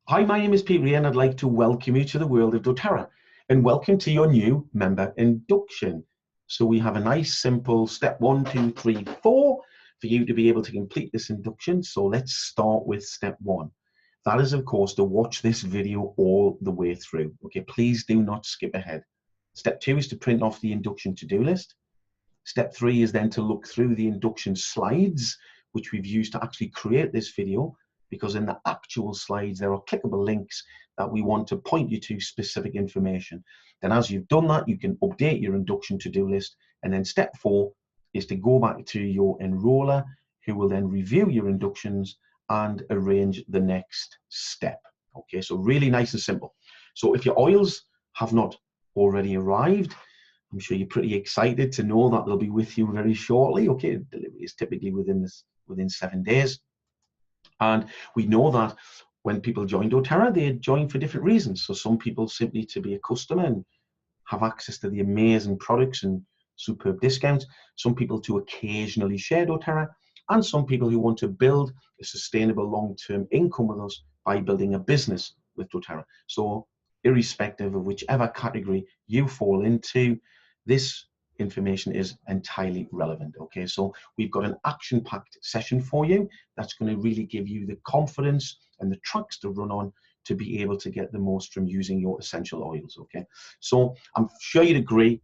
Hi, my name is Peter and I'd like to welcome you to the world of doTerra and welcome to your new member induction. So we have a nice simple step 1, 2, 3, 4 for you to be able to complete this induction. So let's start with step 1. That is, of course, to watch this video all the way through. Okay, please do not skip ahead. Step 2 is to print off the induction to-do list. Step 3 is then to look through the induction slides, which we've used to actually create this video, because in the actual slides, there are clickable links that we want to point you to specific information. Then as you've done that, you can update your induction to-do list. And then step 4 is to go back to your enroller, who will then review your inductions and arrange the next step. Okay, so really nice and simple. So if your oils have not already arrived, I'm sure you're pretty excited to know that they'll be with you very shortly. Okay, delivery is typically within 7 days. And we know that when people join doTerra, they join for different reasons. So some people simply to be a customer and have access to the amazing products and superb discounts. Some people to occasionally share doTerra, and some people who want to build a sustainable long-term income with us by building a business with doTerra. So irrespective of whichever category you fall into, this information is entirely relevant. Okay, so we've got an action-packed session for you that's going to really give you the confidence and the tracks to run on to be able to get the most from using your essential oils. Okay, so I'm sure you'd agree,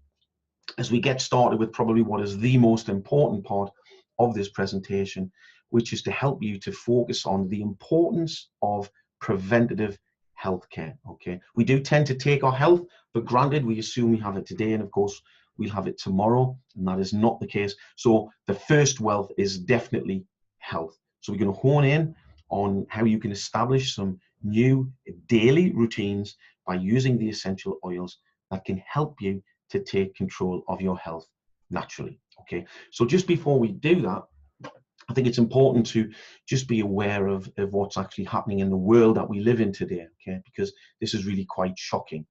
as we get started with probably what is the most important part of this presentation, which is to help you to focus on the importance of preventative healthcare. Okay, we do tend to take our health for granted. We assume we have it today, and of course we'll have it tomorrow, and that is not the case. So the first wealth is definitely health. So we're going to hone in on how you can establish some new daily routines by using the essential oils that can help you to take control of your health naturally. Okay, so just before we do that, I think it's important to just be aware of what's actually happening in the world that we live in today, okay, because this is really quite shocking.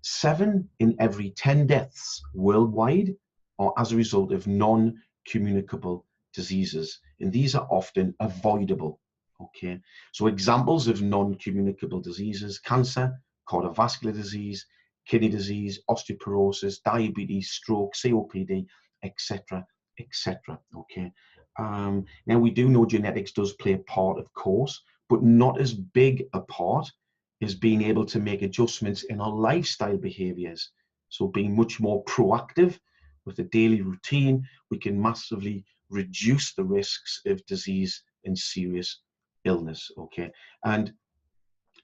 7 in every 10 deaths worldwide are as a result of non-communicable diseases, and these are often avoidable. Okay, so examples of non-communicable diseases: cancer, cardiovascular disease, kidney disease, osteoporosis, diabetes, stroke, COPD, etc., etc. Okay, now we do know genetics does play a part, of course, but not as big a part is being able to make adjustments in our lifestyle behaviors. So being much more proactive with a daily routine, we can massively reduce the risks of disease and serious illness. Okay, and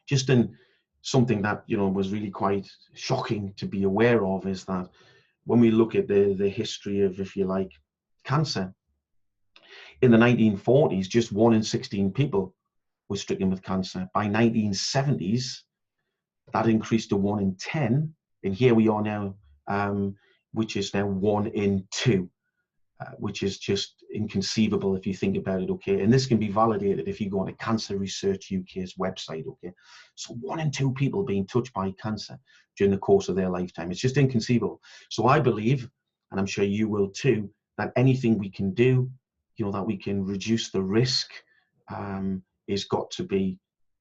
just in something that was really quite shocking to be aware of is that when we look at the history of, if you like, cancer, in the 1940s, just 1 in 16 people was stricken with cancer. By 1970s, that increased to 1 in 10, and here we are now, which is now 1 in 2, which is just inconceivable if you think about it. Okay, and this can be validated if you go on to Cancer Research UK's website. Okay, so 1 in 2 people being touched by cancer during the course of their lifetime. It's just inconceivable. So I believe, and I'm sure you will too, that anything we can do, that we can reduce the risk, is got to be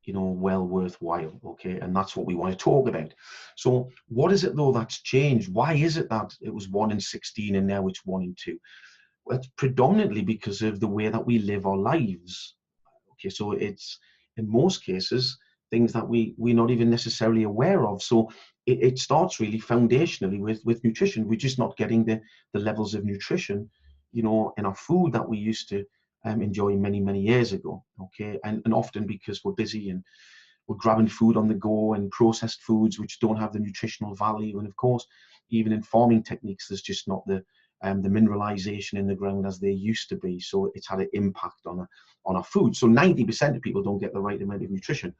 well worthwhile. Okay, and that's what we want to talk about. So what is it though that's changed? Why is it that it was 1 in 16 and now it's 1 in 2? Well, it's predominantly because of the way that we live our lives. Okay, so it's in most cases things that we're not even necessarily aware of. So it starts really foundationally with nutrition. We're just not getting the levels of nutrition in our food that we used to enjoy many years ago. Okay, and often because we're busy and we're grabbing food on the go and processed foods which don't have the nutritional value. And of course, even in farming techniques, there's just not the mineralization in the ground as they used to be. So it's had an impact on our food. So 90% of people don't get the right amount of nutrition.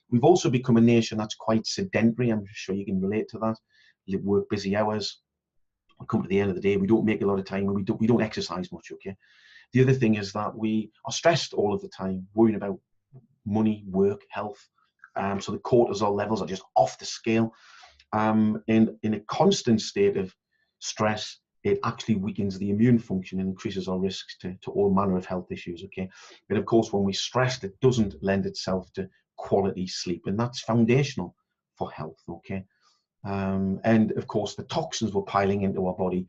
We've also become a nation that's quite sedentary. I'm sure you can relate to that. Work busy hours. We come to the end of the day, we don't make a lot of time, and we don't exercise much. Okay. The other thing is that we are stressed all of the time, worrying about money, work, health. So the cortisol levels are just off the scale. And in a constant state of stress, it actually weakens the immune function and increases our risks to all manner of health issues. Okay, and of course, when we're stressed, it doesn't lend itself to quality sleep, and that's foundational for health. Okay. And of course, the toxins were piling into our body,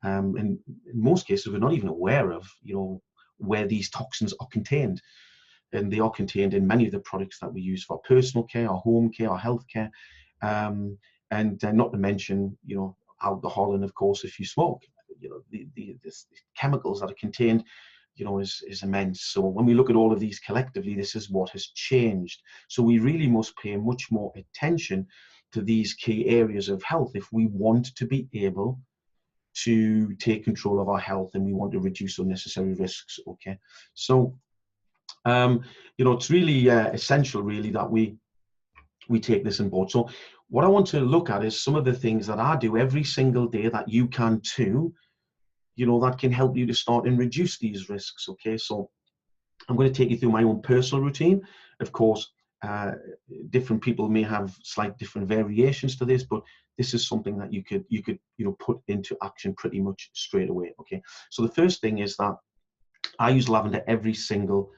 and in most cases, we're not even aware of, where these toxins are contained. And they are contained in many of the products that we use for personal care, our home care, our health care, and not to mention, alcohol, and of course, if you smoke, the chemicals that are contained, is immense. So when we look at all of these collectively, this is what has changed. So we really must pay much more attention to these key areas of health if we want to be able to take control of our health and we want to reduce unnecessary risks. Okay, so it's really essential, really, that we take this on board. So what I want to look at is some of the things that I do every single day that you can too, that can help you to start and reduce these risks. Okay, so I'm going to take you through my own personal routine. Of course, different people may have slight different variations to this, but this is something that you could put into action pretty much straight away. Okay, so the first thing is that I use lavender every single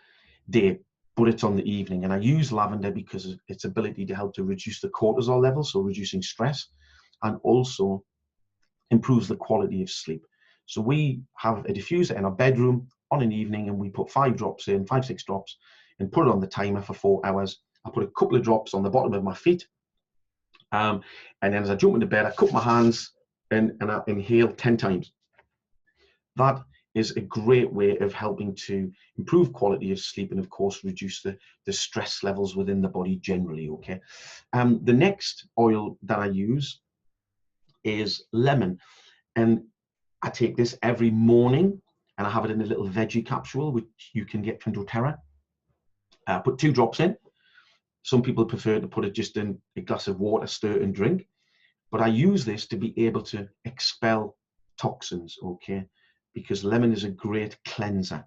day, but it's on the evening, and I use lavender because of its ability to help to reduce the cortisol level, so reducing stress, and also improves the quality of sleep. So we have a diffuser in our bedroom on an evening, and we put 5 drops in, 5-6 drops, and put it on the timer for 4 hours. I put a couple of drops on the bottom of my feet, and then as I jump into bed, I cup my hands and I inhale 10 times. That is a great way of helping to improve quality of sleep and, of course, reduce the stress levels within the body generally. Okay. The next oil that I use is lemon, and I take this every morning, and I have it in a little veggie capsule, which you can get from doTerra. I put 2 drops in. Some people prefer to put it just in a glass of water, stir and drink. But I use this to be able to expel toxins, okay? Because lemon is a great cleanser.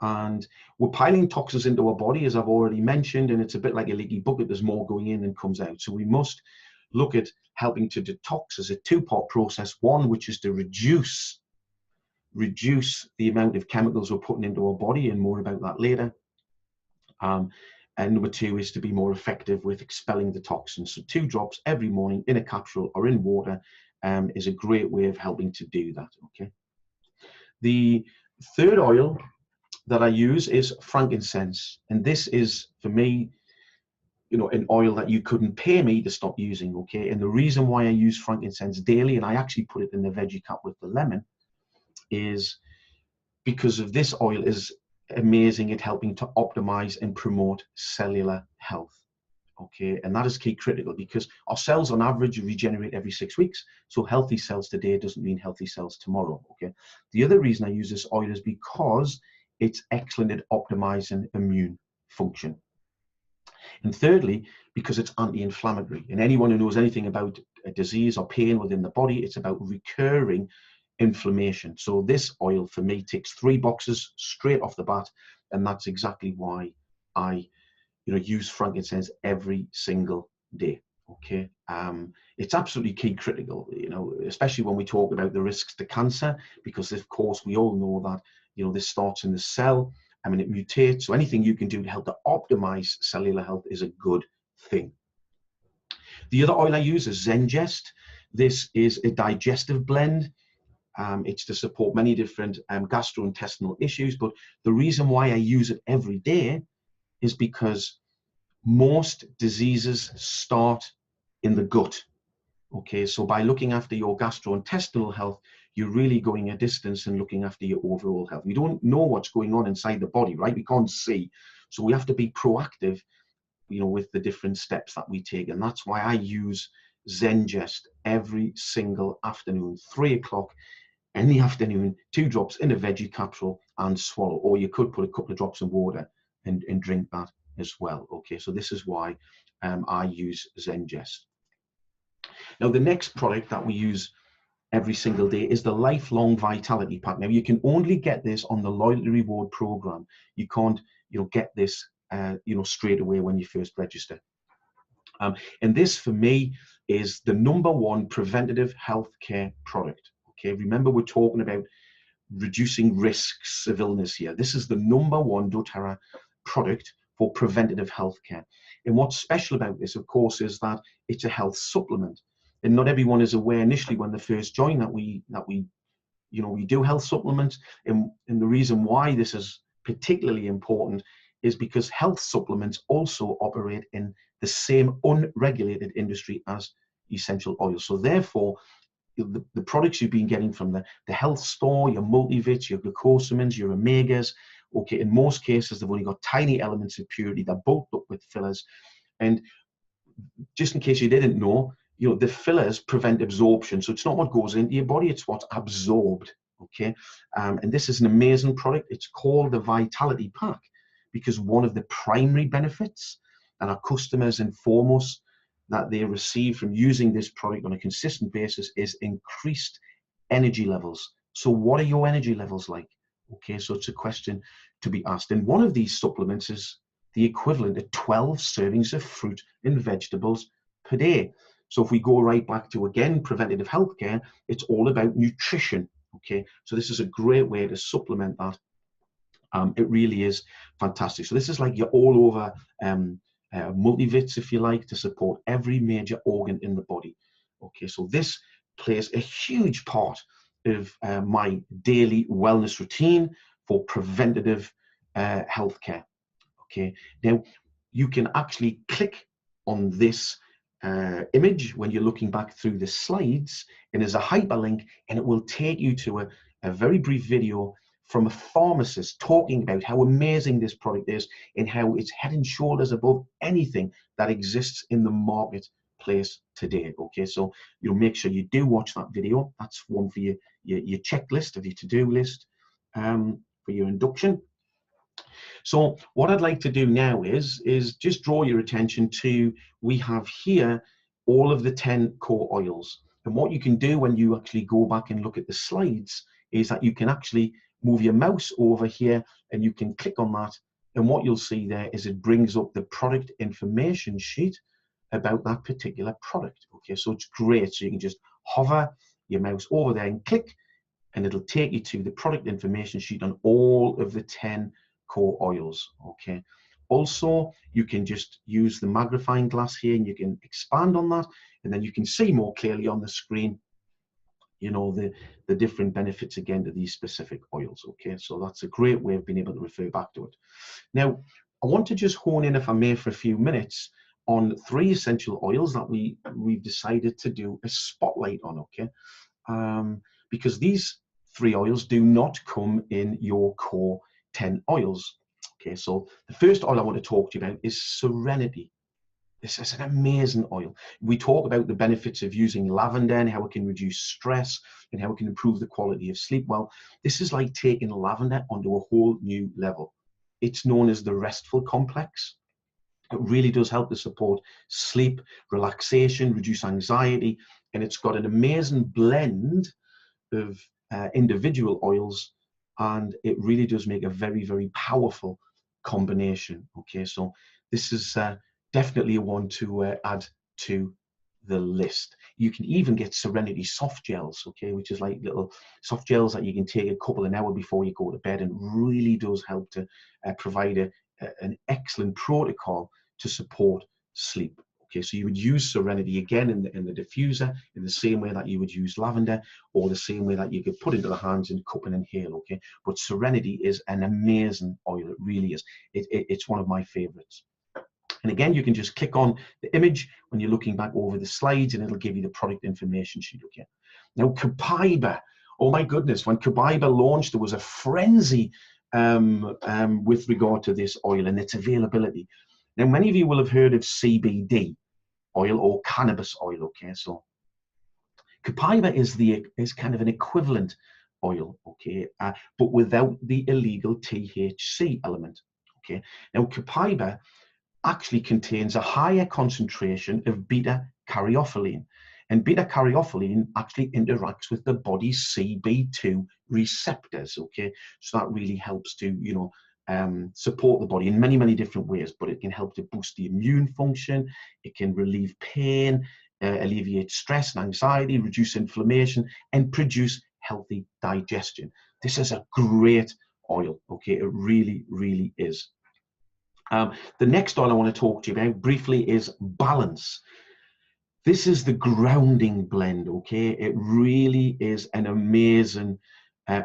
And we're piling toxins into our body, as I've already mentioned, and it's a bit like a leaky bucket. There's more going in than comes out. So we must look at helping to detox as a 2-part process. One, which is to reduce the amount of chemicals we're putting into our body, and more about that later. And number 2 is to be more effective with expelling the toxins. So 2 drops every morning in a capsule or in water is a great way of helping to do that. Okay. The third oil that I use is frankincense, and this is, for me, an oil that you couldn't pay me to stop using. Okay, and the reason why I use frankincense daily, and I actually put it in the veggie cap with the lemon, is because of this oil is amazing at helping to optimize and promote cellular health. Okay, and that is key critical, because our cells on average regenerate every 6 weeks. So healthy cells today doesn't mean healthy cells tomorrow. Okay, the other reason I use this oil is because it's excellent at optimizing immune function. And thirdly, because it's anti-inflammatory. And anyone who knows anything about a disease or pain within the body, it's about recurring inflammation. So this oil for me ticks 3 boxes straight off the bat, and that's exactly why I use frankincense every single day. Okay, it's absolutely key critical, especially when we talk about the risks to cancer, because of course we all know that this starts in the cell. I mean, it mutates. So anything you can do to help to optimize cellular health is a good thing. The other oil I use is Zengest. This is a digestive blend. It's to support many different gastrointestinal issues, but the reason why I use it every day is because most diseases start in the gut. Okay, so by looking after your gastrointestinal health, you're really going a distance and looking after your overall health. We don't know what's going on inside the body, right? We can't see. So we have to be proactive, with the different steps that we take. And that's why I use Zengest every single afternoon, 3 o'clock in the afternoon, 2 drops in a veggie capsule and swallow. Or you could put a couple of drops in water and drink that as well. Okay, so this is why I use Zengest. Now, the next product that we use every single day is the Lifelong Vitality Pack. Now, you can only get this on the Loyalty Reward Program. You can't, get this, straight away when you first register. And this, for me, is the #1 preventative healthcare product. Okay, remember, we're talking about reducing risks of illness here. This is the #1 doTerra product for preventative healthcare. And what's special about this, of course, is that it's a health supplement. And not everyone is aware initially when they first join that we do health supplements. And the reason why this is particularly important is because health supplements also operate in the same unregulated industry as essential oils. So therefore, the products you've been getting from the health store, your multivits, your glucosamines, your omegas, okay, in most cases, they've only got tiny elements of purity. They're bulked up with fillers. And just in case you didn't know, the fillers prevent absorption. So it's not what goes into your body, it's what's absorbed, okay? And this is an amazing product. It's called the Vitality Pack because one of the primary benefits and our customers inform us that they receive from using this product on a consistent basis is increased energy levels. So what are your energy levels like? Okay, so it's a question to be asked. And one of these supplements is the equivalent of 12 servings of fruit and vegetables per day. So if we go right back to, again, preventative healthcare, it's all about nutrition, okay? So this is a great way to supplement that. It really is fantastic. So this is like your all over multivits, if you like, to support every major organ in the body. Okay, so this plays a huge part of my daily wellness routine for preventative healthcare. Okay, now you can actually click on this image when you're looking back through the slides, and there's a hyperlink, and it will take you to a very brief video from a pharmacist talking about how amazing this product is and how it's head and shoulders above anything that exists in the marketplace today. Okay, so make sure you do watch that video. That's one for your checklist of your to-do list for your induction. So what I'd like to do now is just draw your attention to, we have here all of the 10 core oils. And what you can do when you actually go back and look at the slides is that you can actually move your mouse over here and you can click on that. And what you'll see there is it brings up the product information sheet about that particular product. Okay, so it's great. So you can just hover your mouse over there and click, and it'll take you to the product information sheet on all of the 10 core oils. Okay, also you can just use the magnifying glass here and you can expand on that, and then you can see more clearly on the screen the different benefits again to these specific oils. Okay, so that's a great way of being able to refer back to it. Now I want to just hone in, if I may, for a few minutes on 3 essential oils that we've decided to do a spotlight on. Okay, because these 3 oils do not come in your core 10 oils. Okay, so the first oil I want to talk to you about is Serenity. This is an amazing oil. We talk about the benefits of using lavender and how it can reduce stress and how it can improve the quality of sleep. Well, this is like taking lavender onto a whole new level. It's known as the restful complex. It really does help to support sleep, relaxation, reduce anxiety, and it's got an amazing blend of individual oils, and it really does make a very, very powerful combination. Okay, so this is definitely one to add to the list. You can even get Serenity soft gels, okay, which is like little soft gels that you can take a couple of hours before you go to bed, and really does help to provide an excellent protocol to support sleep. Okay, so you would use Serenity again in the diffuser in the same way that you would use lavender, or the same way that you could put into the hands and cup and inhale. Okay, but Serenity is an amazing oil. It really is. It's one of my favorites. And again, you can just click on the image when you're looking back over the slides, and it'll give you the product information sheet. Okay. Now, Copaiba. Oh my goodness! When Copaiba launched, there was a frenzy with regard to this oil and its availability. Now, many of you will have heard of CBD oil or cannabis oil. Okay, so Copaiba is kind of an equivalent oil. Okay, but without the illegal THC element. Okay, now Copaiba actually contains a higher concentration of beta-caryophyllene, and beta-caryophyllene actually interacts with the body's CB2 receptors. Okay, so that really helps to support the body in many, many different ways, but it can help to boost the immune function, it can relieve pain, alleviate stress and anxiety, reduce inflammation, and produce healthy digestion. This is a great oil. Okay, it really, really is. The next oil I want to talk to you about briefly is Balance. This is the grounding blend, okay? It really is an amazing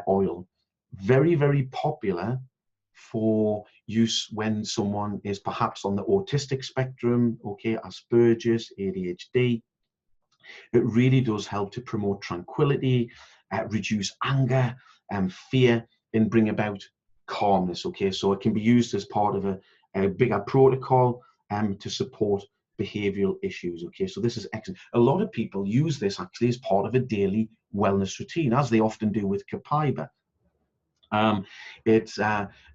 oil. Very, very popular for use when someone is perhaps on the autistic spectrum, okay, Asperger's, ADHD. It really does help to promote tranquility, reduce anger and fear, and bring about calmness, okay? So it can be used as part of a bigger protocol to support behavioral issues, okay? So this is excellent. A lot of people use this actually as part of a daily wellness routine, as they often do with Copaiba. It's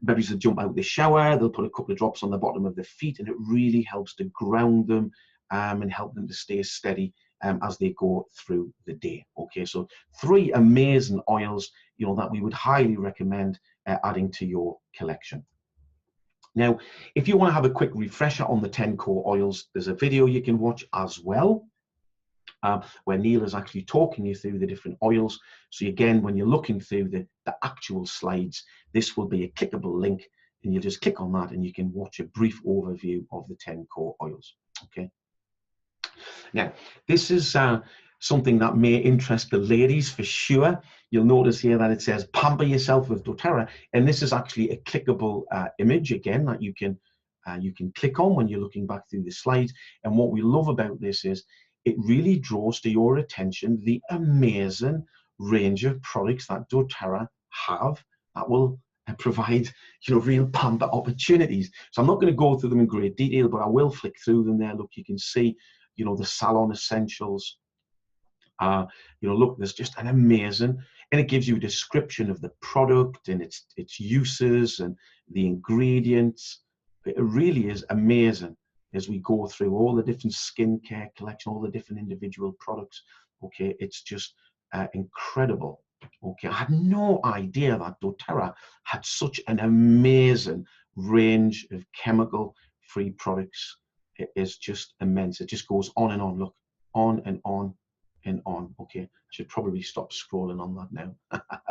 babies that jump out the shower, they'll put a couple of drops on the bottom of their feet, and it really helps to ground them and help them to stay steady as they go through the day. Okay, so 3 amazing oils, that we would highly recommend adding to your collection. Now, if you want to have a quick refresher on the 10 core oils, there's a video you can watch as well, where Neil is actually talking you through the different oils. So again, when you're looking through the actual slides, this will be a clickable link, and you just click on that and you can watch a brief overview of the 10 core oils. Okay. Now, this is something that may interest the ladies for sure. You'll notice here that it says pamper yourself with doTerra, and this is actually a clickable image again that you can click on when you're looking back through the slides. And what we love about this is it really draws to your attention the amazing range of products that doTerra have that will provide real pamper opportunities. So I'm not going to go through them in great detail, but I will flick through them there. Look, you can see the salon essentials. Look, there's just an amazing, and it gives you a description of the product and its uses and the ingredients. It really is amazing as we go through all the different skincare collection, all the different individual products. Okay, it's just incredible. Okay, I had no idea that doTerra had such an amazing range of chemical-free products. It is just immense. It just goes on and on. Look, on and on and on. Okay, I should probably stop scrolling on that now.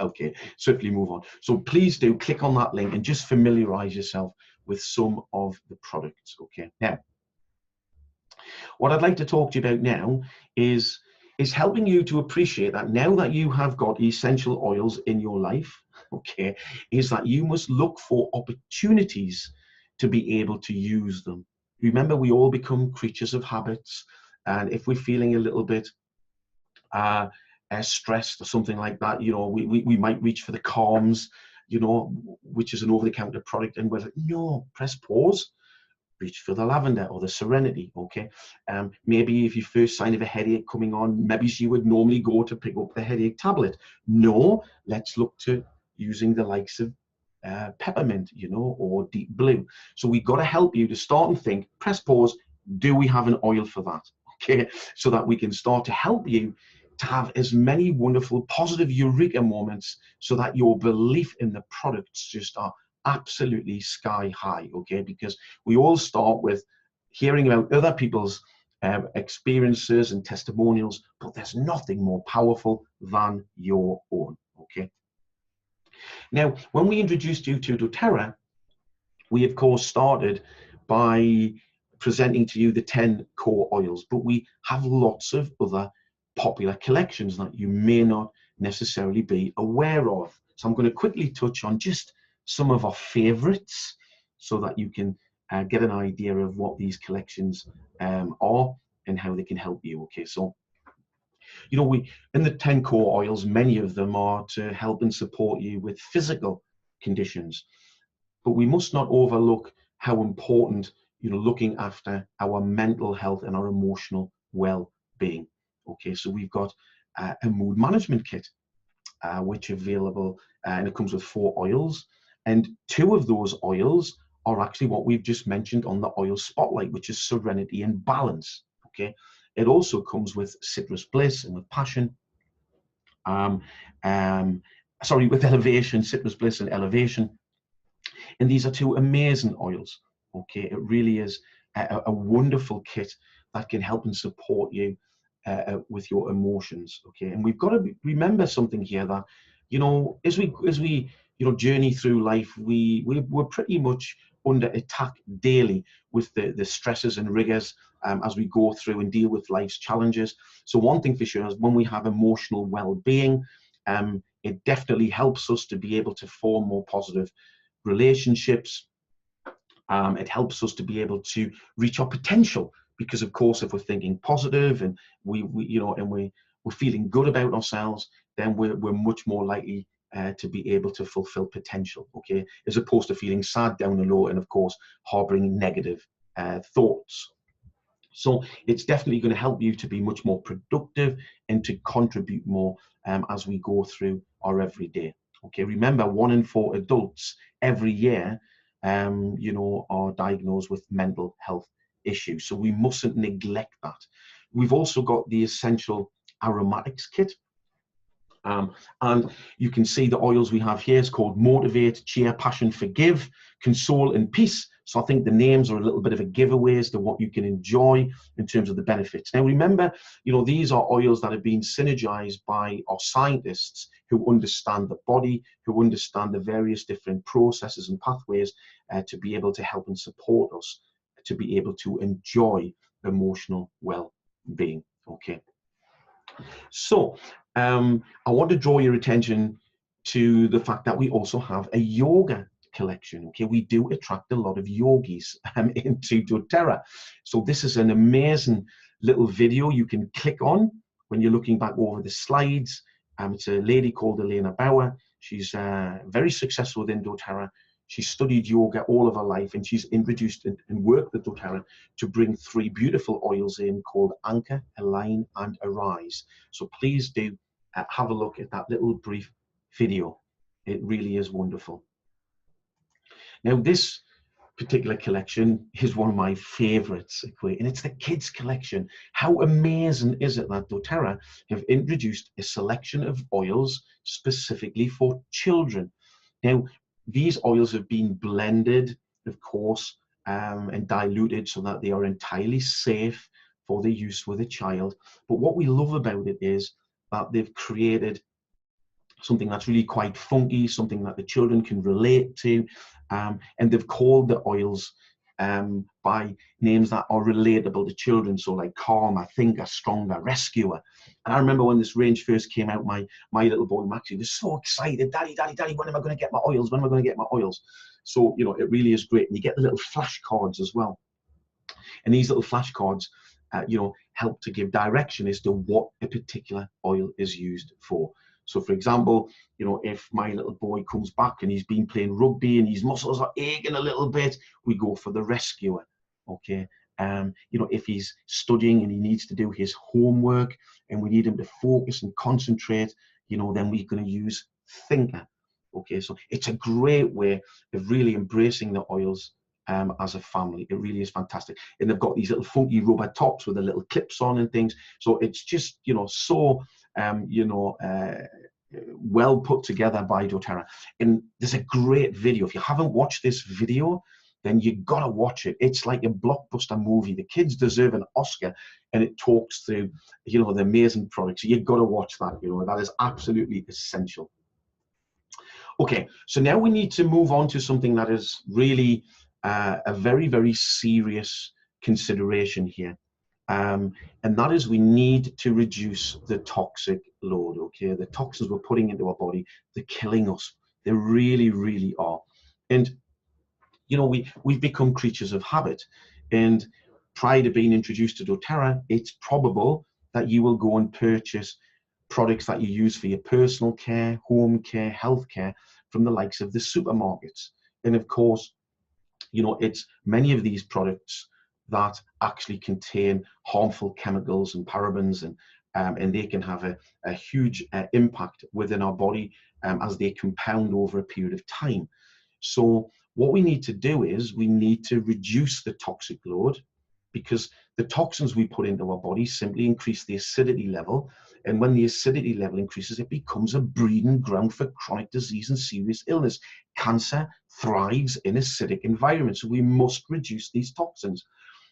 Okay, swiftly move on. So please do click on that link and just familiarize yourself with some of the products. Okay, now what I'd like to talk to you about now is helping you to appreciate that now that you have got essential oils in your life, okay, is that you must look for opportunities to be able to use them. Remember, we all become creatures of habits, and if we're feeling a little bit stressed or something like that, we might reach for the Calms, which is an over-the-counter product, and we're like, no, press pause, reach for the lavender or the Serenity. Okay, maybe if you first sign of a headache coming on, maybe you would normally go to pick up the headache tablet. No, let's look to using the likes of peppermint, or deep blue. So we've got to help you to start and think, press pause, do we have an oil for that? Okay, so that we can start to help you to have as many wonderful positive eureka moments, so that your belief in the products just are absolutely sky high. Okay, because we all start with hearing about other people's experiences and testimonials, but there's nothing more powerful than your own. Okay, now when we introduced you to doTerra, we of course started by presenting to you the 10 core oils, but we have lots of other popular collections that you may not necessarily be aware of. So I'm going to quickly touch on just some of our favorites so that you can get an idea of what these collections are and how they can help you. Okay, so we in the 10 core oils, many of them are to help and support you with physical conditions, but we must not overlook how important looking after our mental health and our emotional well-being. Okay, so we've got a mood management kit which is available, and it comes with 4 oils, and 2 of those oils are actually what we've just mentioned on the oil spotlight, which is Serenity and Balance. Okay, it also comes with Citrus Bliss and with Passion, with Elevation, Citrus Bliss and Elevation, and these are 2 amazing oils. Okay, it really is a wonderful kit that can help and support you with your emotions. Okay, and we've got to remember something here, that as we journey through life, we're pretty much under attack daily with the stresses and rigors as we go through and deal with life's challenges. So one thing for sure is when we have emotional well-being, it definitely helps us to be able to form more positive relationships. It helps us to be able to reach our potential, because of course if we're thinking positive and we're feeling good about ourselves, then we're much more likely to be able to fulfill potential, okay, as opposed to feeling sad, down and low, and of course harboring negative thoughts. So it's definitely going to help you to be much more productive and to contribute more as we go through our everyday. Okay, remember 1 in 4 adults every year are diagnosed with mental health issues. So we mustn't neglect that. We've also got the essential aromatics kit. And you can see the oils we have here is called Motivate, Cheer, Passion, Forgive, Console, and Peace. So I think the names are a little bit of a giveaway as to what you can enjoy in terms of the benefits. Now remember, these are oils that have been synergized by our scientists who understand the body, who understand the various different processes and pathways to be able to help and support us to be able to enjoy emotional well-being. Okay. So I want to draw your attention to the fact that we also have a yoga collection. Okay, we do attract a lot of yogis into doTerra. So this is an amazing little video you can click on when you're looking back over the slides. It's a lady called Elena Bauer. She's very successful within doTerra. She studied yoga all of her life, and she's introduced and worked with doTerra to bring 3 beautiful oils in called Anchor, Align, and Arise. So please do have a look at that little brief video. It really is wonderful. Now this particular collection is one of my favorites, and it's the kids collection. How amazing is it that doTerra have introduced a selection of oils specifically for children? Now these oils have been blended, of course, and diluted so that they are entirely safe for the use with a child. But what we love about it is that they've created something that's really quite funky, something that the children can relate to, and they've called the oils by names that are relatable to children, so like Calmer, Thinker, Stronger, Rescuer. And I remember when this range first came out, my little boy Maxie was so excited, Daddy, when am I going to get my oils? When am I going to get my oils? So it really is great. And you get the little flashcards as well, and these little flashcards help to give direction as to what a particular oil is used for. So for example, if my little boy comes back and he's been playing rugby and his muscles are aching a little bit, we go for the Rescuer. Okay. If he's studying and he needs to do his homework and we need him to focus and concentrate, then we're going to use Thinker. Okay. So it's a great way of really embracing the oils as a family. It really is fantastic. And they've got these little funky rubber tops with the little clips on and things. So it's just, so, well put together by doTerra. And there's a great video. If you haven't watched this video, then you gotta watch it. It's like a blockbuster movie. The kids deserve an Oscar, and it talks through, the amazing products. So you've got to watch that. That is absolutely essential. Okay, so now we need to move on to something that is really a very, very serious consideration here. And that is we need to reduce the toxic load. Okay, the toxins we're putting into our body, they're killing us. They really, really are. And we've become creatures of habit. And prior to being introduced to doTerra, it's probable that you will go and purchase products that you use for your personal care, home care, health care from the likes of the supermarkets. And of course, it's many of these products that actually contain harmful chemicals and parabens, and they can have a huge impact within our body as they compound over a period of time. So what we need to do is we need to reduce the toxic load, because the toxins we put into our body simply increase the acidity level. And when the acidity level increases, it becomes a breeding ground for chronic disease and serious illness. Cancer thrives in acidic environments, so we must reduce these toxins.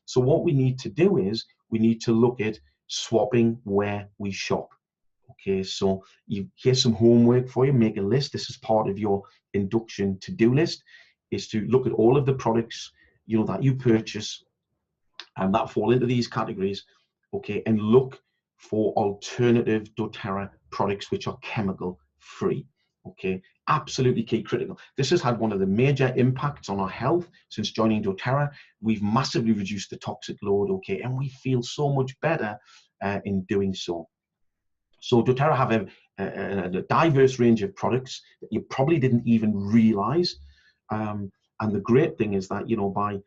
So what we need to do is we need to look at swapping where we shop. Okay, so here's some homework for you. Make a list. This is part of your induction to-do list. is to look at all of the products, you know, that you purchase and that fall into these categories, okay, and look for alternative doTerra products which are chemical free. Okay, absolutely key, critical. This has had one of the major impacts on our health since joining doTerra. We've massively reduced the toxic load, okay, and we feel so much better in doing so. So doTerra have a diverse range of products that you probably didn't even realize. And the great thing is that, you know, by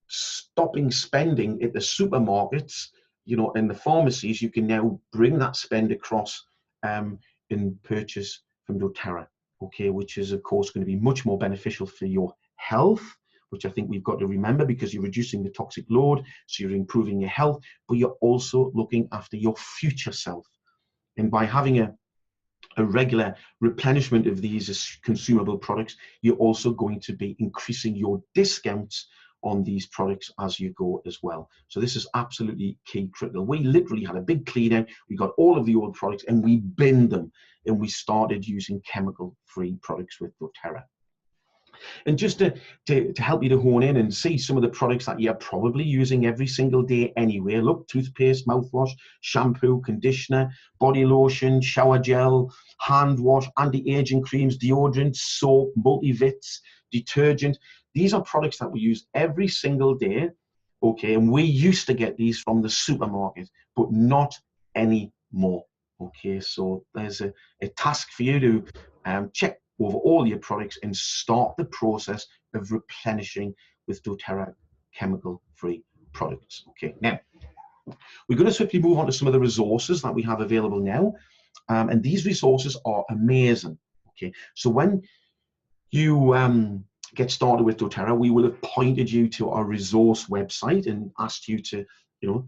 stopping spending at the supermarkets, you know, and the pharmacies, you can now bring that spend across and purchase from doTerra, okay, which is of course going to be much more beneficial for your health, which I think we've got to remember, because you're reducing the toxic load, so you're improving your health, but you're also looking after your future self. And by having a regular replenishment of these as consumable products, you're also going to be increasing your discounts on these products as you go as well. So this is absolutely key, critical. We literally had a big clean out. We got all of the old products and we binned them, and we started using chemical-free products with doTerra. And just to help you to hone in and see some of the products that you're probably using every single day anyway. Look, toothpaste, mouthwash, shampoo, conditioner, body lotion, shower gel, hand wash, anti-aging creams, deodorant, soap, multivits, detergent. These are products that we use every single day, okay? And we used to get these from the supermarket, but not anymore, okay? So there's a task for you to check over all your products and start the process of replenishing with doTerra chemical-free products. Okay, now we're going to swiftly move on to some of the resources that we have available now, and these resources are amazing. Okay, so when you get started with doTerra, we will have pointed you to our resource website and asked you to, you know,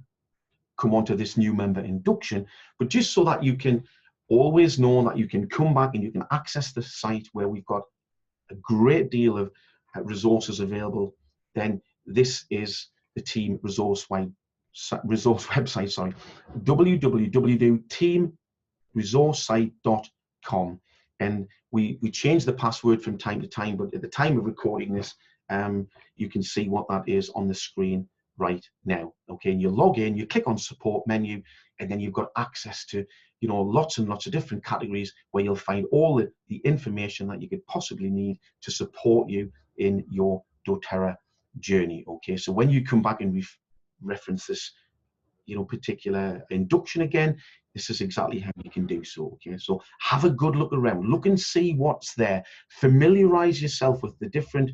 come onto this new member induction, but just so that you can always know that you can come back and you can access the site where we've got a great deal of resources available, then this is the team resource website, sorry, www.teamresourcesite.com. And we change the password from time to time, but at the time of recording this, you can see what that is on the screen right now. Okay, and you log in, you click on support menu, and then you've got access to, you know, lots and lots of different categories where you'll find all the information that you could possibly need to support you in your doTerra journey. Okay, so when you come back and reference this, you know, particular induction again, this is exactly how you can do so. Okay, so have a good look around, look and see what's there, familiarize yourself with the different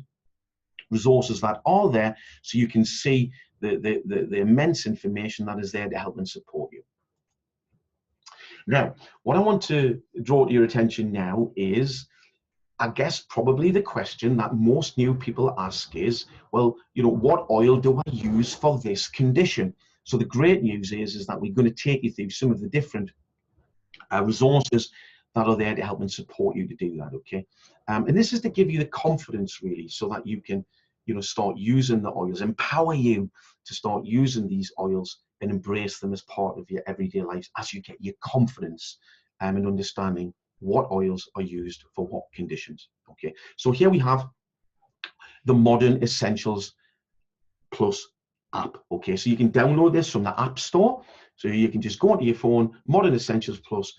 resources that are there, so you can see the immense information that is there to help and support you. Now, what I want to draw to your attention now is, I guess, probably the question that most new people ask is, well, you know, what oil do I use for this condition? So the great news is that we're going to take you through some of the different resources that are there to help and support you to do that, okay? And this is to give you the confidence, really, so that you can, you know, start using the oils, empower you to start using these oils and embrace them as part of your everyday life as you get your confidence and understanding what oils are used for what conditions. Okay, so here we have the Modern Essentials Plus app. Okay, so you can download this from the App Store. So you can just go onto your phone, Modern Essentials Plus.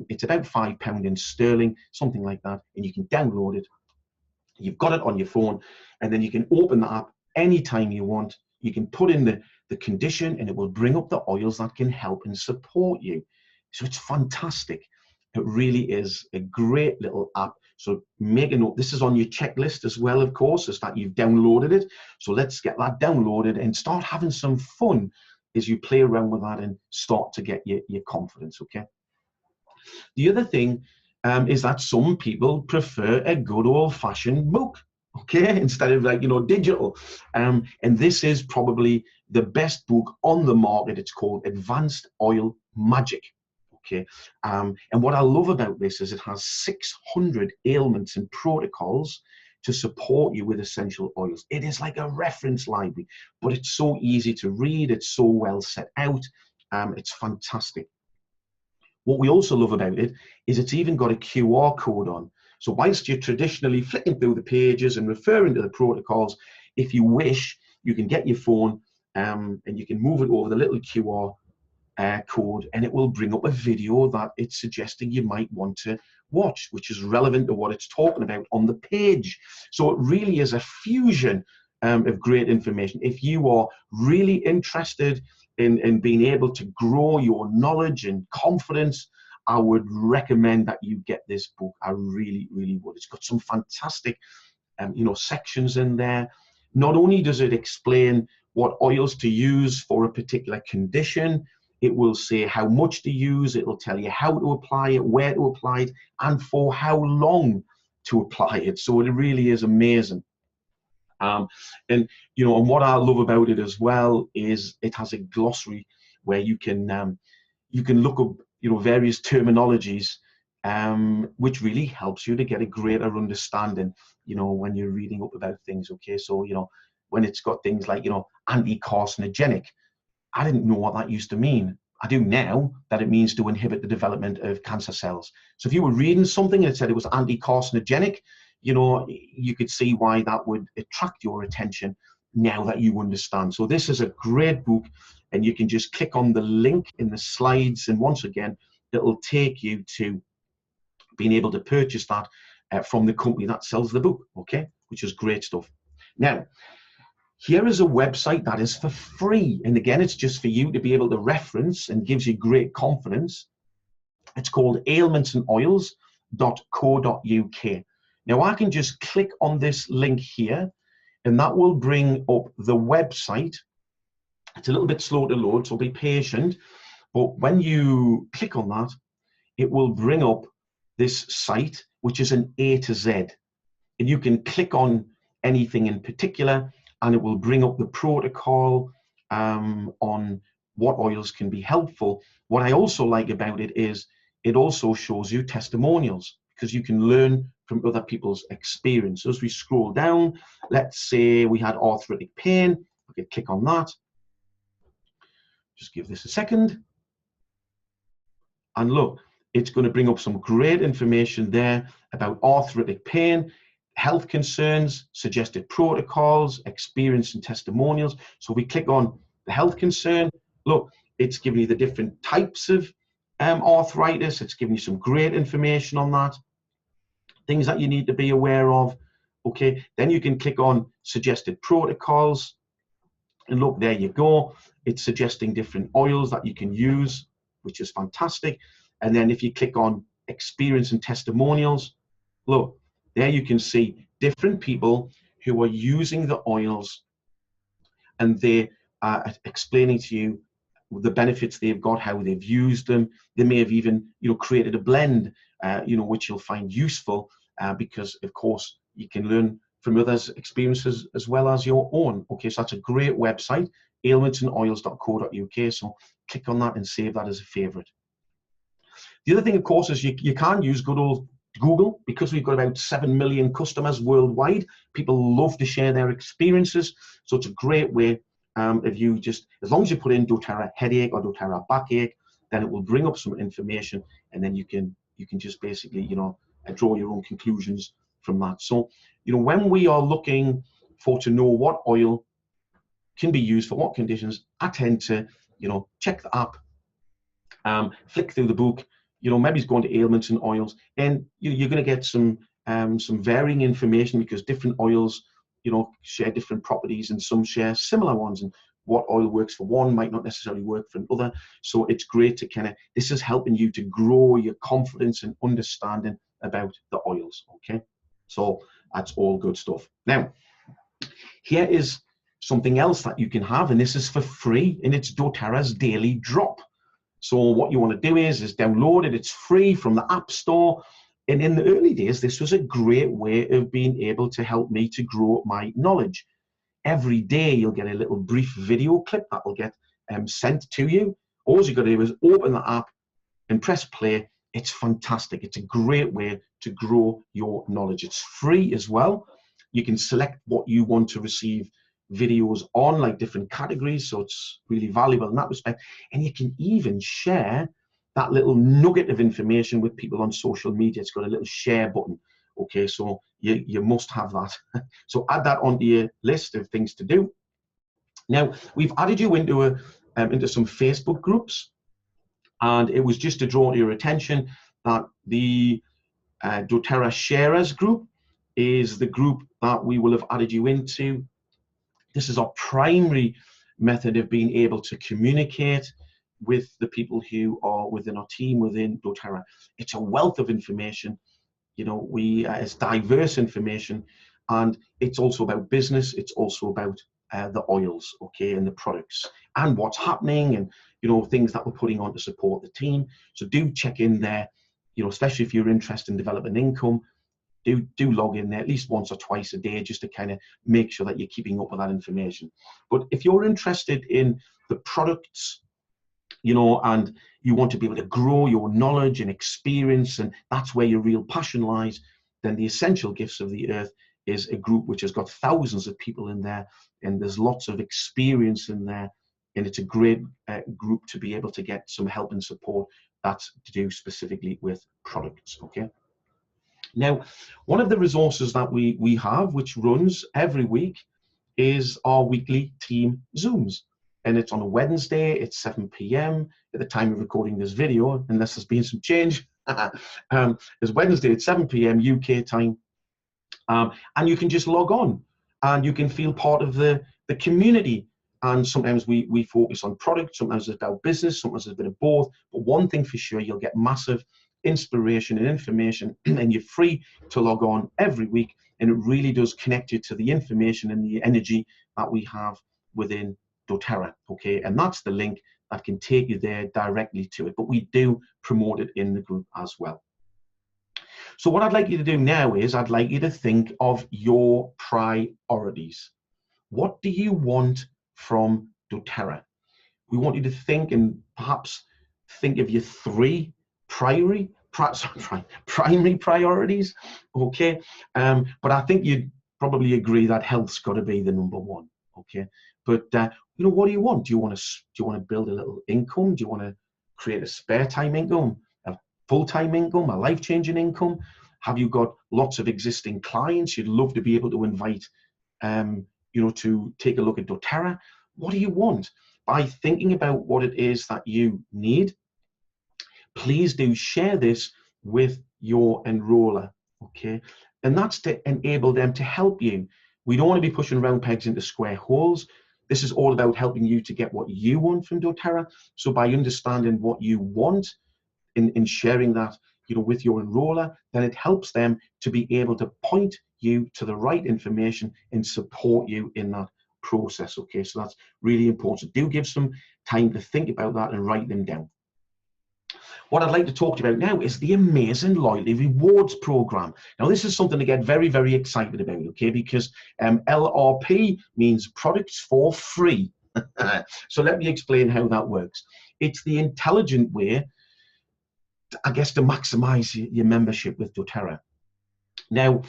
It's about £5 in sterling, something like that, and you can download it. You've got it on your phone, and then you can open the app anytime you want. You can put in the condition, and it will bring up the oils that can help and support you. So it's fantastic. It really is a great little app. So make a note. This is on your checklist as well, of course, is that you've downloaded it. So let's get that downloaded and start having some fun as you play around with that and start to get your confidence, okay? The other thing is that some people prefer a good old-fashioned book, okay, instead of, like, you know, digital. And this is probably the best book on the market. It's called Advanced Oil Magic. Okay, and what I love about this is it has 600 ailments and protocols to support you with essential oils. It is like a reference library, but it's so easy to read. It's so well set out. It's fantastic. What we also love about it is it's even got a QR code on. So whilst you're traditionally flicking through the pages and referring to the protocols, if you wish, you can get your phone and you can move it over the little QR code, and it will bring up a video that it's suggesting you might want to watch, which is relevant to what it's talking about on the page. So it really is a fusion of great information. If you are really interested in being able to grow your knowledge and confidence, I would recommend that you get this book. I really, really would. It's got some fantastic sections in there. Not only does it explain what oils to use for a particular condition, it will say how much to use, it will tell you how to apply it, where to apply it, and for how long to apply it. So it really is amazing. And what I love about it as well is it has a glossary where you can look up various terminologies, which really helps you to get a greater understanding when you're reading up about things. Okay, so when it's got things like anti-carcinogenic, I didn't know what that used to mean. I do now, that it means to inhibit the development of cancer cells. So if you were reading something and it said it was anti-carcinogenic, you could see why that would attract your attention now that you understand. So this is a great book, and you can just click on the link in the slides, and once again, it'll take you to being able to purchase that from the company that sells the book, okay, which is great stuff. Now, here is a website that is for free, and again, it's just for you to be able to reference and gives you great confidence. It's called ailmentsandoils.co.uk. Now, I can just click on this link here, and that will bring up the website. It's a little bit slow to load, so be patient. But when you click on that, it will bring up this site, which is an A to Z. And you can click on anything in particular, and it will bring up the protocol on what oils can be helpful. What I also like about it is it also shows you testimonials, because you can learn from other people's experience. So as we scroll down, let's say we had arthritic pain. We could click on that. Just give this a second. And look, it's going to bring up some great information there about arthritic pain, health concerns, suggested protocols, experience and testimonials. So we click on the health concern. Look, it's giving you the different types of arthritis. It's giving you some great information on that, things that you need to be aware of. Okay, then you can click on suggested protocols, and look, there you go. It's suggesting different oils that you can use, which is fantastic. And then if you click on experience and testimonials, look, there you can see different people who are using the oils, and they are explaining to you the benefits they've got, how they've used them. They may have even created a blend, which you'll find useful, because of course you can learn from others' experiences as well as your own. Okay, so that's a great website, ailmentsandoils.co.uk. So click on that and save that as a favorite. The other thing, of course, is you can use good old Google, because we've got about 7 million customers worldwide. People love to share their experiences. So it's a great way of you just, as long as you put in doTerra headache or doTerra backache, then it will bring up some information, and then you can just basically, draw your own conclusions from that. So, when we are looking to know what oil can be used for what conditions, I tend to, check the app, flick through the book, maybe it's going to ailments and oils, and you're going to get some varying information, because different oils, share different properties, and some share similar ones, and what oil works for one might not necessarily work for another. So it's great to this is helping you to grow your confidence and understanding about the oils. Okay, so that's all good stuff. Now, here is something else that you can have, and this is for free, and it's doTerra's Daily Drop. So what you want to do is download it. It's free from the App Store. And in the early days, this was a great way of being able to help me to grow my knowledge. Every day, you'll get a little brief video clip that will get sent to you. All you got to do is open the app and press play. It's fantastic. It's a great way to grow your knowledge. It's free as well. You can select what you want to receive videos on, like different categories, so it's really valuable in that respect. And you can even share that little nugget of information with people on social media. It's got a little share button. Okay, so you must have that. So add that onto your list of things to do. Now, we've added you into some Facebook groups, and it was just to draw to your attention that the doTerra Sharers group is the group that we will have added you into. This is our primary method of being able to communicate with the people who are within our team within doTerra. It's a wealth of information. You know, it's diverse information, and it's also about business. It's also about the oils, okay, and the products, and what's happening, and you know, things that we're putting on to support the team. So do check in there, you know, especially if you're interested in developing income. Do log in there at least once or twice a day, just to kind of make sure that you're keeping up with that information. But if you're interested in the products, you know, and you want to be able to grow your knowledge and experience, and that's where your real passion lies, then the Essential Gifts of the Earth is a group which has got thousands of people in there, and there's lots of experience in there, and it's a great group to be able to get some help and support that's to do specifically with products, okay? Now, one of the resources that we have, which runs every week, is our weekly team Zooms. And it's on a Wednesday, it's 7 p.m. at the time of recording this video, unless there's been some change. It's Wednesday at 7 p.m. UK time. And you can just log on, and you can feel part of the community. And sometimes we focus on product, sometimes it's about business, sometimes it's a bit of both. But one thing for sure, you'll get massive inspiration and information, and you're free to log on every week, and it really does connect you to the information and the energy that we have within doTerra, okay? And that's the link that can take you there directly to it, but we do promote it in the group as well. So what I'd like you to do now is I'd like you to think of your priorities. What do you want from doTerra? We want you to think, and perhaps think of your three primary priorities, okay? But I think you'd probably agree that health's got to be the number one, okay? But you know, what do you want? Do you want to build a little income? Do you want to create a spare time income, a full-time income, a life-changing income? Have you got lots of existing clients you'd love to be able to invite, you know, to take a look at doTerra? What do you want? By thinking about what it is that you need, please do share this with your enroller, okay? And that's to enable them to help you. We don't want to be pushing round pegs into square holes. This is all about helping you to get what you want from doTerra. So by understanding what you want in sharing that, you know, with your enroller, then it helps them to be able to point you to the right information and support you in that process, okay? So that's really important. Do give some time to think about that and write them down. What I'd like to talk to you about now is the amazing loyalty rewards program. Now, this is something to get very, very excited about, okay? Because LRP means products for free. So let me explain how that works. It's the intelligent way, I guess, to maximize your membership with doTerra. Now,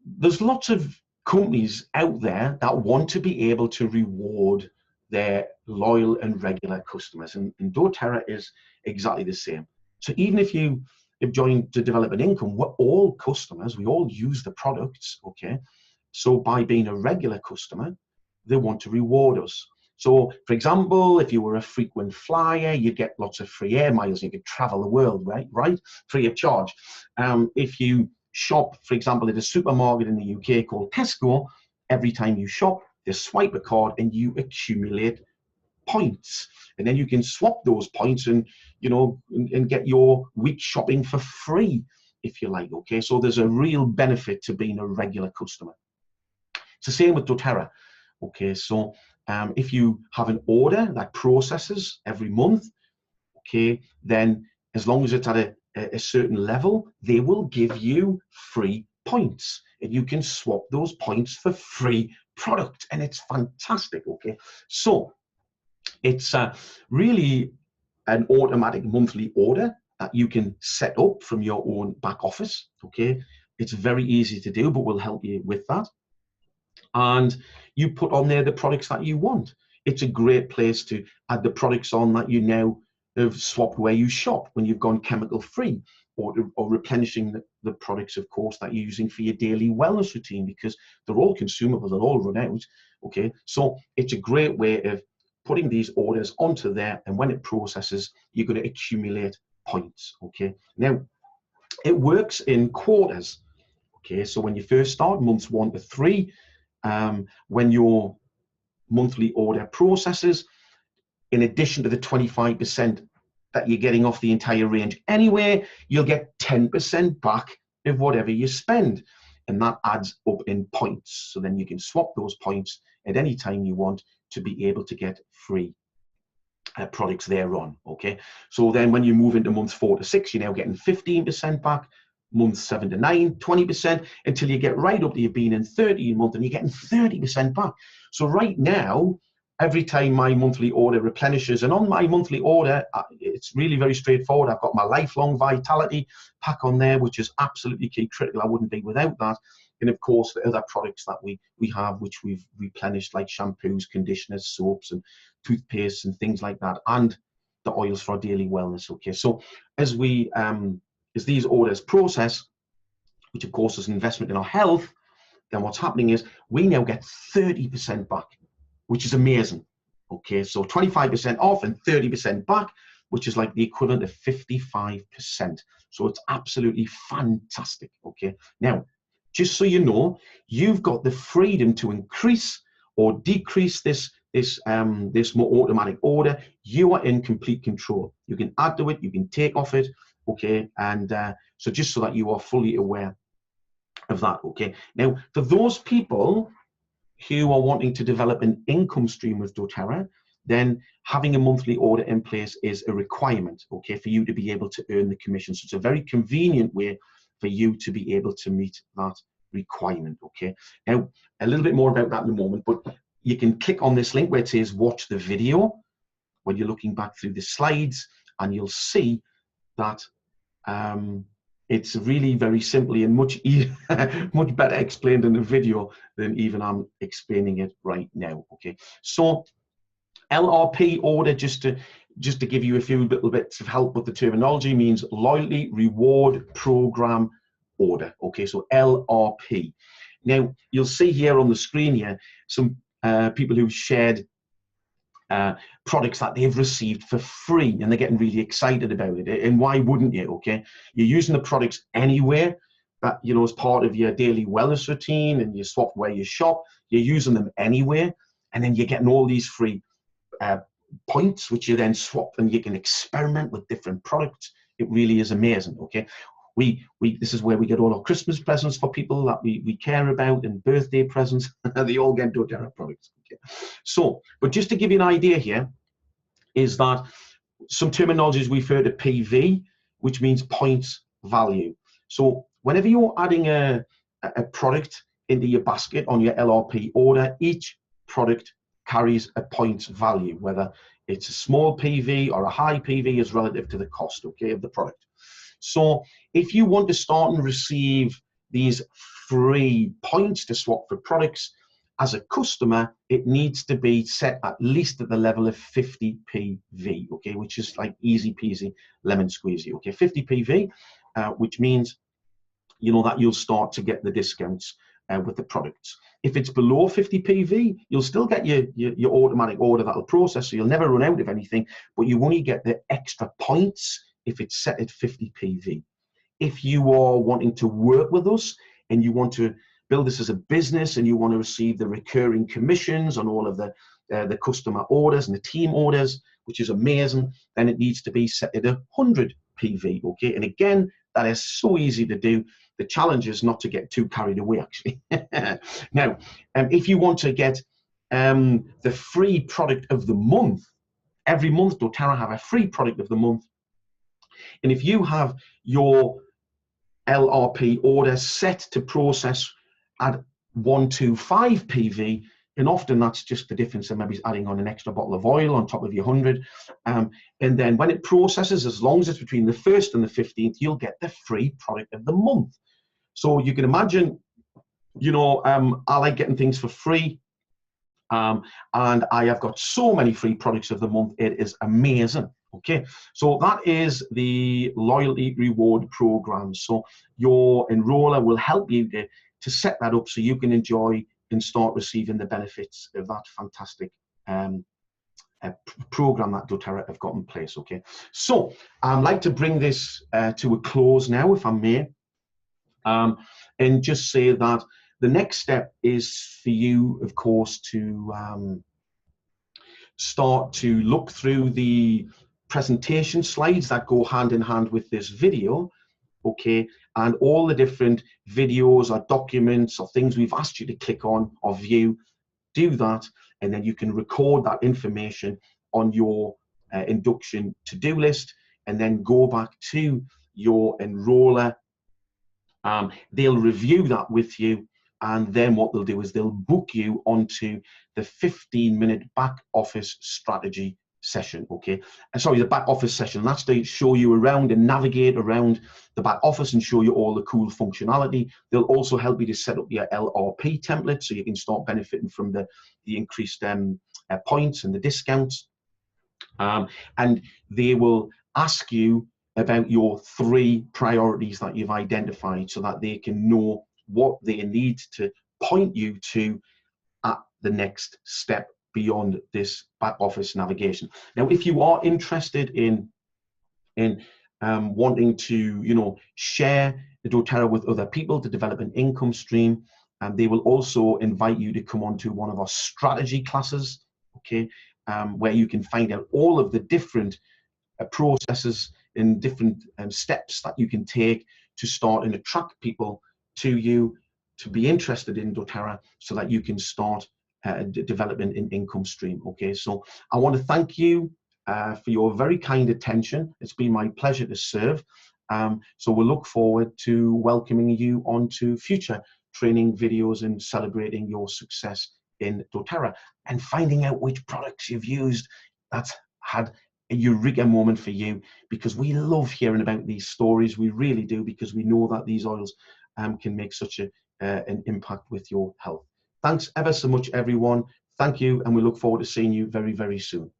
there's lots of companies out there that want to be able to reward their loyal and regular customers, and doTerra is exactly the same. So even if you have joined to develop an income, we're all customers, we all use the products, okay? So by being a regular customer, they want to reward us. So for example, if you were a frequent flyer, you get lots of free air miles, you could travel the world, right? Free of charge. If you shop, for example, at a supermarket in the UK called Tesco, every time you shop, they swipe a card and you accumulate points, and then you can swap those points and, you know, and get your week shopping for free if you like, okay? So there's a real benefit to being a regular customer. It's the same with doTerra, okay? So if you have an order that processes every month, okay, then as long as it's at a certain level, they will give you free points, and you can swap those points for free product, and it's fantastic, okay? So it's really an automatic monthly order that you can set up from your own back office, okay? It's very easy to do, but we'll help you with that. And you put on there the products that you want. It's a great place to add the products on that you now have swapped where you shop when you've gone chemical free. or replenishing the products, of course, that you're using for your daily wellness routine, because they're all consumable, they'll all run out. Okay, so it's a great way of putting these orders onto there, and when it processes, you're going to accumulate points. Okay, now it works in quarters. Okay, so when you first start, months 1 to 3, when your monthly order processes, in addition to the 25% that you're getting off the entire range anyway, you'll get 10% back of whatever you spend, and that adds up in points. So then you can swap those points at any time you want to be able to get free products thereon. Okay, so then when you move into months 4 to 6, you're now getting 15% back. Months 7 to 9, 20%, until you get right up to you being in 30 a month, and you're getting 30% back. So right now, every time my monthly order replenishes, and on my monthly order, it's really very straightforward. I've got my lifelong vitality pack on there, which is absolutely key critical. I wouldn't be without that. And of course, the other products that we have, which we've replenished, like shampoos, conditioners, soaps, and toothpastes, and things like that, and the oils for our daily wellness. Okay, so as we as these orders process, which of course is an investment in our health, then what's happening is we now get 30% back, which is amazing. Okay, so 25% off and 30% back, which is like the equivalent of 55%. So it's absolutely fantastic. Okay, now, just so you know, you've got the freedom to increase or decrease this more automatic order. You are in complete control. You can add to it, you can take off it. Okay, and so just so that you are fully aware of that. Okay, now for those people who are wanting to develop an income stream with doTerra, then having a monthly order in place is a requirement, okay, for you to be able to earn the commission. So it's a very convenient way for you to be able to meet that requirement. Okay, now a little bit more about that in a moment, but you can click on this link where it says watch the video when you're looking back through the slides, and you'll see that it's really very simply and much better explained in the video than even I'm explaining it right now. Okay, so LRP order, just to give you a few little bits of help with the terminology, means loyalty reward program order. Okay, so LRP. Now you'll see here on the screen here some people who've shared products that they've received for free, and they're getting really excited about it. And why wouldn't you? Okay, you're using the products anywhere that, you know, as part of your daily wellness routine, and you swap where you shop, you're using them anywhere, and then you're getting all these free points, which you then swap, and you can experiment with different products. It really is amazing. Okay, this is where we get all our Christmas presents for people that we care about, and birthday presents. They all get doTerra products. Okay, so, but just to give you an idea here, is that some terminologies we refer to PV, which means points value. So whenever you're adding a product into your basket on your LRP order, each product carries a points value, whether it's a small PV or a high PV is relative to the cost, okay, of the product. So if you want to start and receive these free points to swap for products, as a customer, it needs to be set at least at the level of 50 PV, okay, which is like easy peasy lemon squeezy, okay, 50 PV, which means, you know, that you'll start to get the discounts with the products. If it's below 50 PV, you'll still get your automatic order that'll process, so you'll never run out of anything, but you only get the extra points if it's set at 50 PV. If you are wanting to work with us and you want to build this as a business, and you want to receive the recurring commissions on all of the customer orders and the team orders, which is amazing, then it needs to be set at 100 PV, okay? And again, that is so easy to do. The challenge is not to get too carried away, actually. Now, if you want to get the free product of the month, every month doTerra have a free product of the month, and if you have your LRP order set to process at 125 PV, and often that's just the difference of maybe adding on an extra bottle of oil on top of your 100, and then when it processes, as long as it's between the 1st and the 15th, you'll get the free product of the month. So you can imagine, you know, I like getting things for free. And I have got so many free products of the month. It is amazing. Okay, so that is the loyalty reward program. So your enroller will help you to set that up so you can enjoy and start receiving the benefits of that fantastic program that doTerra have got in place. Okay, so I'd like to bring this to a close now, if I may, and just say that the next step is for you, of course, to start to look through the presentation slides that go hand in hand with this video, okay, and all the different videos or documents or things we've asked you to click on or view. Do that, and then you can record that information on your induction to-do list, and then go back to your enroller. They'll review that with you, and then what they'll do is they'll book you onto the 15-minute back office strategy session. Okay, and sorry, the back office session. That's to show you around and navigate around the back office and show you all the cool functionality. They'll also help you to set up your LRP template so you can start benefiting from the increased points and the discounts. And they will ask you about your 3 priorities that you've identified so that they can know what they need to point you to at the next step beyond this back office navigation. Now, if you are interested in wanting to, share the doTerra with other people to develop an income stream, and they will also invite you to come on to one of our strategy classes, okay, where you can find out all of the different processes and different steps that you can take to start and attract people to you to be interested in doTerra so that you can start developing an income stream. Okay, so I want to thank you for your very kind attention. It's been my pleasure to serve. So we'll look forward to welcoming you onto future training videos and celebrating your success in doTerra and finding out which products you've used that's had a eureka moment for you, because we love hearing about these stories. We really do, because we know that these oils can make such an impact with your health. Thanks ever so much, everyone. Thank you, and we look forward to seeing you very, very soon.